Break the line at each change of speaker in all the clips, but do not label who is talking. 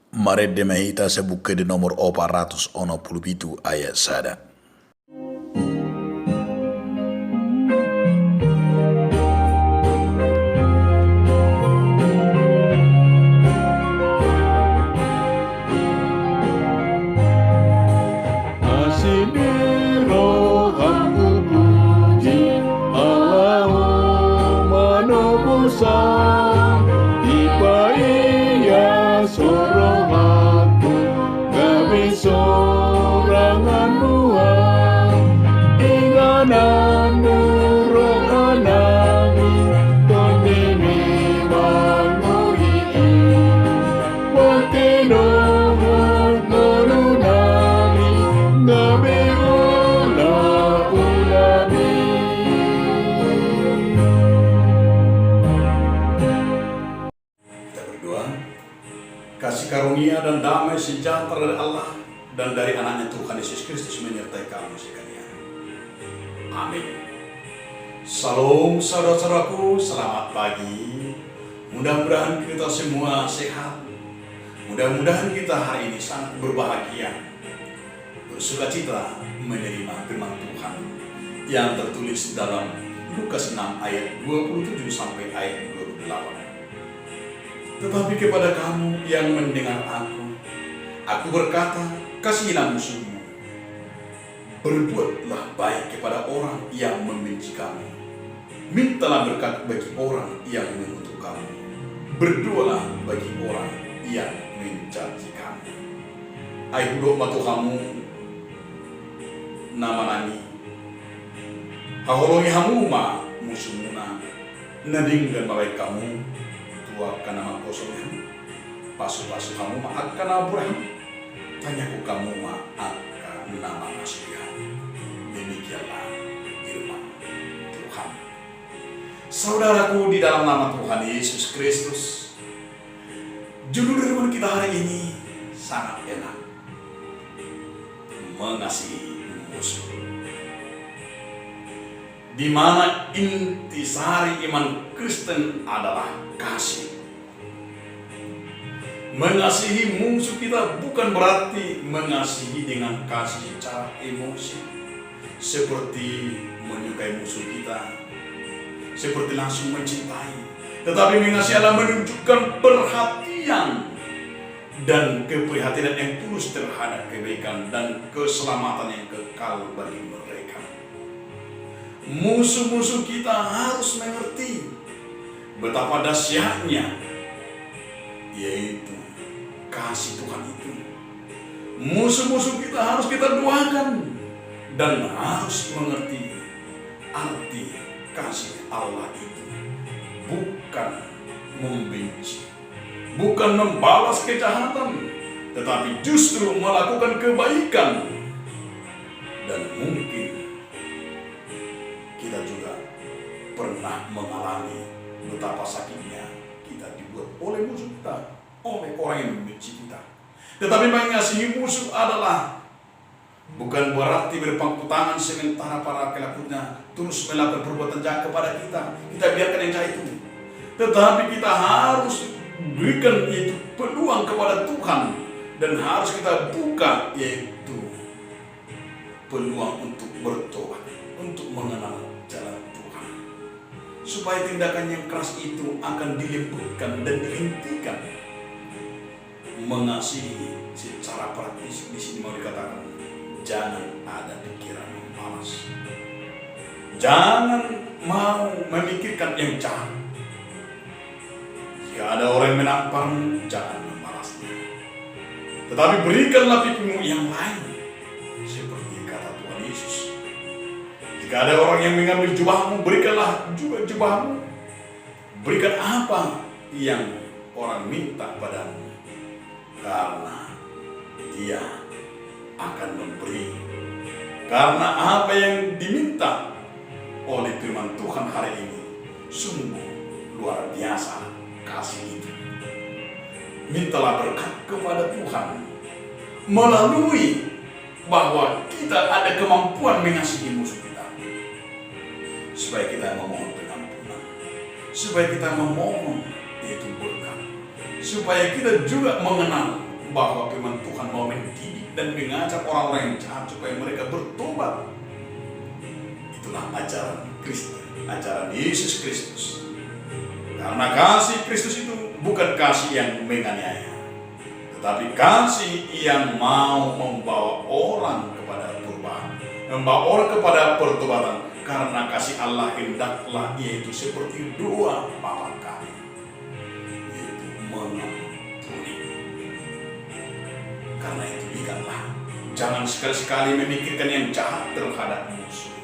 Mare demahita sebuke di nomor 467 ayat sada. Kasih karunia dan damai sejahtera dari Allah dan dari anaknya Tuhan Yesus Kristus menyertai kamu sekalian. Amin. Salam saudara-saudaraku, selamat pagi. Mudah-mudahan kita semua sehat. Mudah-mudahan kita hari ini sangat berbahagia, bersukacita menerima firman Tuhan yang tertulis dalam Lukas 6 ayat 27 sampai ayat 28. Tetapi kepada kamu yang mendengar aku berkata, kasihilah musuhmu, berbuatlah baik kepada orang yang membenci kamu, mintalah berkat bagi orang yang mengutuk kamu, berdoalah bagi orang yang mencaci kamu. Ai hudok matu kamu nama nani, haholongi hamu ma musuhmuna, nadinggan malai kamu, akan nama kosongnya, pasu-pasu kamu akan Abraham, tanyaku kamu akan nama Nasulihan. Demikianlah firman Tuhan. Saudaraku di dalam nama Tuhan Yesus Kristus, judul renungan kita hari ini sangat enak, mengasihi musuh. Di mana intisari iman Kristen adalah kasih. Mengasihi musuh kita bukan berarti mengasihi dengan kasih secara emosi, seperti menyukai musuh kita, seperti langsung mencintai. Tetapi mengasihi adalah menunjukkan perhatian dan keprihatinan yang tulus terhadap kebaikan dan keselamatan yang kekal bagi mereka. Musuh-musuh kita harus mengerti betapa dahsyatnya, yaitu kasih Tuhan itu. Musuh-musuh kita harus kita doakan dan harus mengerti arti kasih Allah itu. Bukan membenci, bukan membalas kejahatan, tetapi justru melakukan kebaikan. Dan mungkin kita juga pernah mengalami betapa sakitnya kita dibuat oleh musuh kita, oleh orang yang membenci kita. Tetapi mengasihi musuh adalah bukan berarti berpangku tangan sementara para pelakunya terus melakukan perbuatan jahat kepada kita. Kita biarkan yang jahat itu. Tetapi kita harus berikan itu peluang kepada Tuhan dan harus kita buka, yaitu peluang untuk bertobat, untuk mengenal jalan Tuhan, supaya tindakan yang keras itu akan dilembutkan dan dihentikan. Mengasihi secara praktis di sini mau dikatakan, jangan ada pikiran malas, jangan mau memikirkan yang jahat. Jika ada orang yang menamparmu, jangan membalasnya, tetapi berikanlah pikiranmu yang lain, seperti kata Tuhan Yesus. Jika ada orang yang mengambil jubahmu, berikanlah juga jubahmu. Berikan apa yang orang minta padamu, karena dia akan memberi. Karena apa yang diminta oleh firman Tuhan hari ini sungguh luar biasa kasih itu. Mintalah berkat kepada Tuhan melalui bahwa kita ada kemampuan mengasihi musuh kita, supaya kita memohon pengampunan, supaya kita memohon yaitu berkat, supaya kita juga mengenal bahwa firman Tuhan mau mendidik dan mengajak orang-orang yang jahat supaya mereka bertobat. Itulah ajaran Kristus, ajaran Yesus Kristus. Karena kasih Kristus itu bukan kasih yang menganiaya, tetapi kasih yang mau membawa orang kepada perubahan, membawa orang kepada pertobatan. Karena kasih Allah hendaklah yaitu seperti doa Bapa kami, yaitu mengampuni. Karena itu ingatlah, jangan sekali-sekali memikirkan yang jahat terhadap musuh,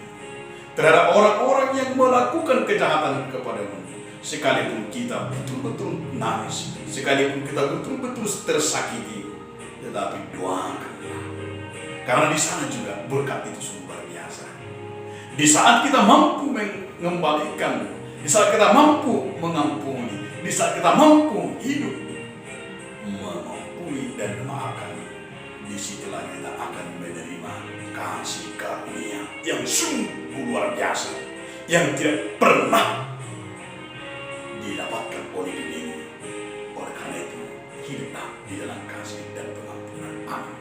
terhadap orang-orang yang melakukan kejahatan kepadamu. Sekalipun kita betul-betul nangis, sekalipun kita betul-betul tersakiti, tetapi doakanlah. Karena di sana juga berkat itu sumber biasa. Di saat kita mampu mengembalikan, di saat kita mampu mengampuni, di saat kita mampu hidup mengampuni dan memaafkan, disitulah kita akan menerima kasih karunia yang sungguh luar biasa, yang tidak pernah didapatkan oleh dunia ini. Oleh karena itu, hiduplah di dalam kasih dan pengampunan. Amin.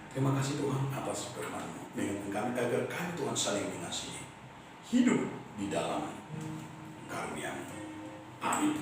Terima kasih Tuhan atas firman-Mu. Mengingatkan kami agar kami Tuhan saling mengasihi, hidup di dalam karunia-Mu. Amin.